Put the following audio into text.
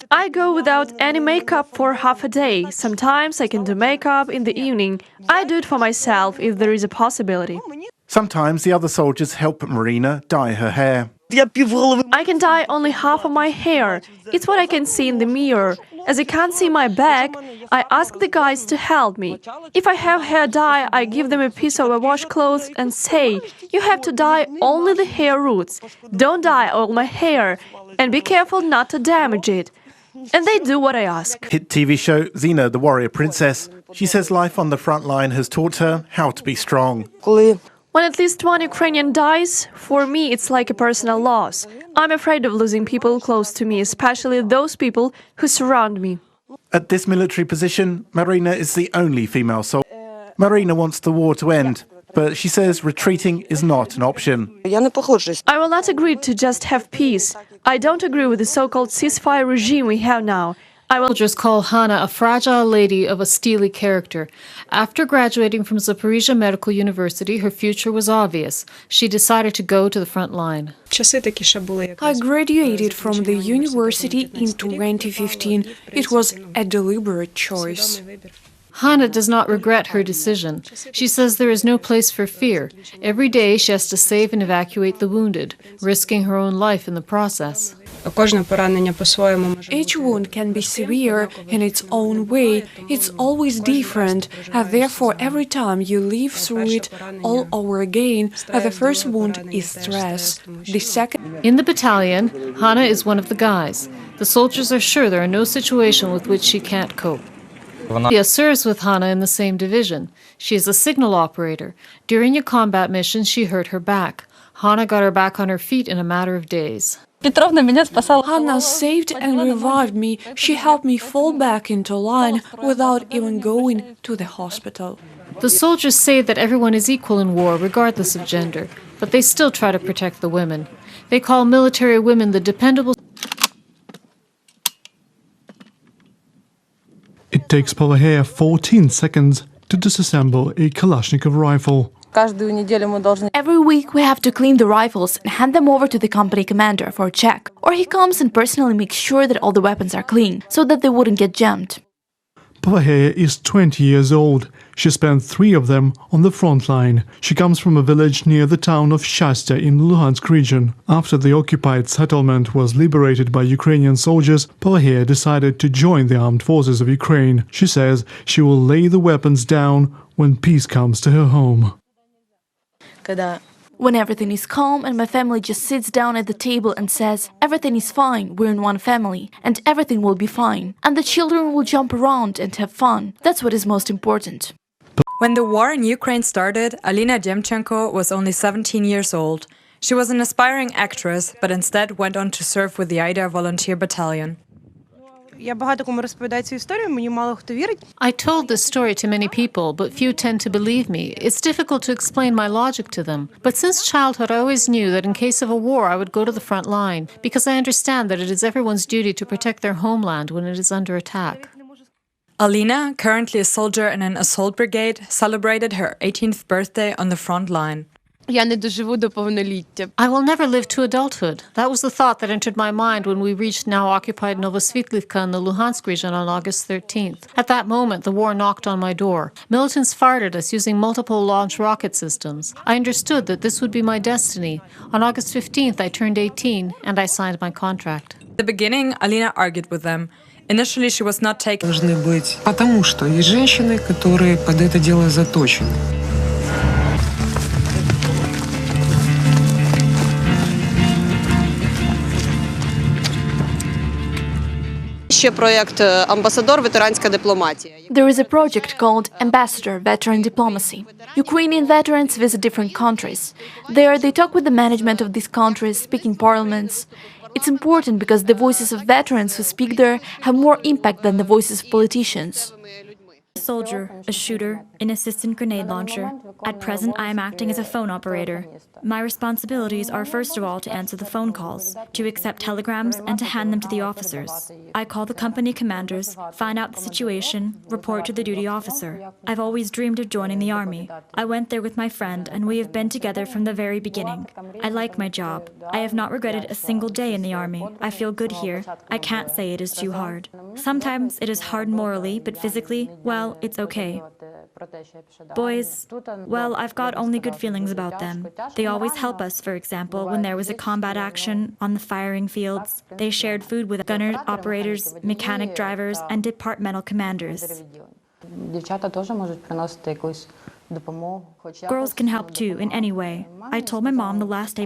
I go without any makeup for half a day. Sometimes I can do makeup in the evening. I do it for myself if there is a possibility. Sometimes the other soldiers help Marina dye her hair. I can dye only half of my hair. It's what I can see in the mirror. As I can't see my back, I ask the guys to help me. If I have hair dye, I give them a piece of a washcloth and say, you have to dye only the hair roots. Don't dye all my hair. And be careful not to damage it. And they do what I ask. Hit TV show Xena the Warrior Princess. She says life on the front line has taught her how to be strong. When at least one Ukrainian dies, for me it's like a personal loss. I'm afraid of losing people close to me, especially those people who surround me. At this military position, Marina is the only female soldier. Marina wants the war to end, but she says retreating is not an option. I will not agree to just have peace. I don't agree with the so-called ceasefire regime we have now. Soldiers call Hanna a fragile lady of a steely character. After graduating from Zaporizhia Medical University, her future was obvious. She decided to go to the front line. I graduated from the university in 2015. It was a deliberate choice. Hanna does not regret her decision. She says there is no place for fear. Every day she has to save and evacuate the wounded, risking her own life in the process. Each wound can be severe in its own way. It's always different, and therefore every time you live through it all over again, the first wound is stress. The second... In the battalion, Hanna is one of the guys. The soldiers are sure there are no situation with which she can't cope. She serves with Hanna in the same division. She is a signal operator. During a combat mission, she hurt her back. Hanna got her back on her feet in a matter of days. Hanna saved and revived me. She helped me fall back into line without even going to the hospital. The soldiers say that everyone is equal in war, regardless of gender, but they still try to protect the women. They call military women the dependable. It takes Pavahea 14 seconds to disassemble a Kalashnikov rifle. Every week we have to clean the rifles and hand them over to the company commander for a check. Or he comes and personally makes sure that all the weapons are clean, so that they wouldn't get jammed. Pavahea is 20 years old. She spent 3 of them on the front line. She comes from a village near the town of Shastya in the Luhansk region. After the occupied settlement was liberated by Ukrainian soldiers, Pavahea decided to join the armed forces of Ukraine. She says she will lay the weapons down when peace comes to her home. When everything is calm and my family just sits down at the table and says, everything is fine, we're in one family, and everything will be fine, and the children will jump around and have fun, that's what is most important. When the war in Ukraine started, Alina Demchenko was only 17 years old. She was an aspiring actress, but instead went on to serve with the Aida volunteer battalion. I told this story to many people, but few tend to believe me. It's difficult to explain my logic to them. But since childhood, I always knew that in case of a war, I would go to the front line, because I understand that it is everyone's duty to protect their homeland when it is under attack. Alina, currently a soldier in an assault brigade, celebrated her 18th birthday on the front line. I will never live to adulthood. That was the thought that entered my mind when we reached now-occupied Novosvitlivka in the Luhansk region on August 13th. At that moment, the war knocked on my door. Militants fired at us using multiple launch rocket systems. I understood that this would be my destiny. On August 15th, I turned 18, and I signed my contract. At the beginning, Alina argued with them. Initially, she was not taken. Потому что есть женщины, которые под это дело заточены. There is a project called Ambassador Veteran Diplomacy. Ukrainian veterans visit different countries. There they talk with the management of these countries, speak in parliaments. It's important because the voices of veterans who speak there have more impact than the voices of politicians. soldier, a shooter, an assistant grenade launcher. At present, I am acting as a phone operator. My responsibilities are first of all to answer the phone calls, to accept telegrams, and to hand them to the officers. I call the company commanders, find out the situation, report to the duty officer. I've always dreamed of joining the army. I went there with my friend, and we have been together from the very beginning. I like my job. I have not regretted a single day in the army. I feel good here. I can't say it is too hard. Sometimes it is hard morally, but physically, well, it's okay. Boys, well, I've got only good feelings about them. They always help us, for example, when there was a combat action on the firing fields. They shared food with gunner operators, mechanic drivers, and departmental commanders. Girls can help too, in any way. I told my mom the last day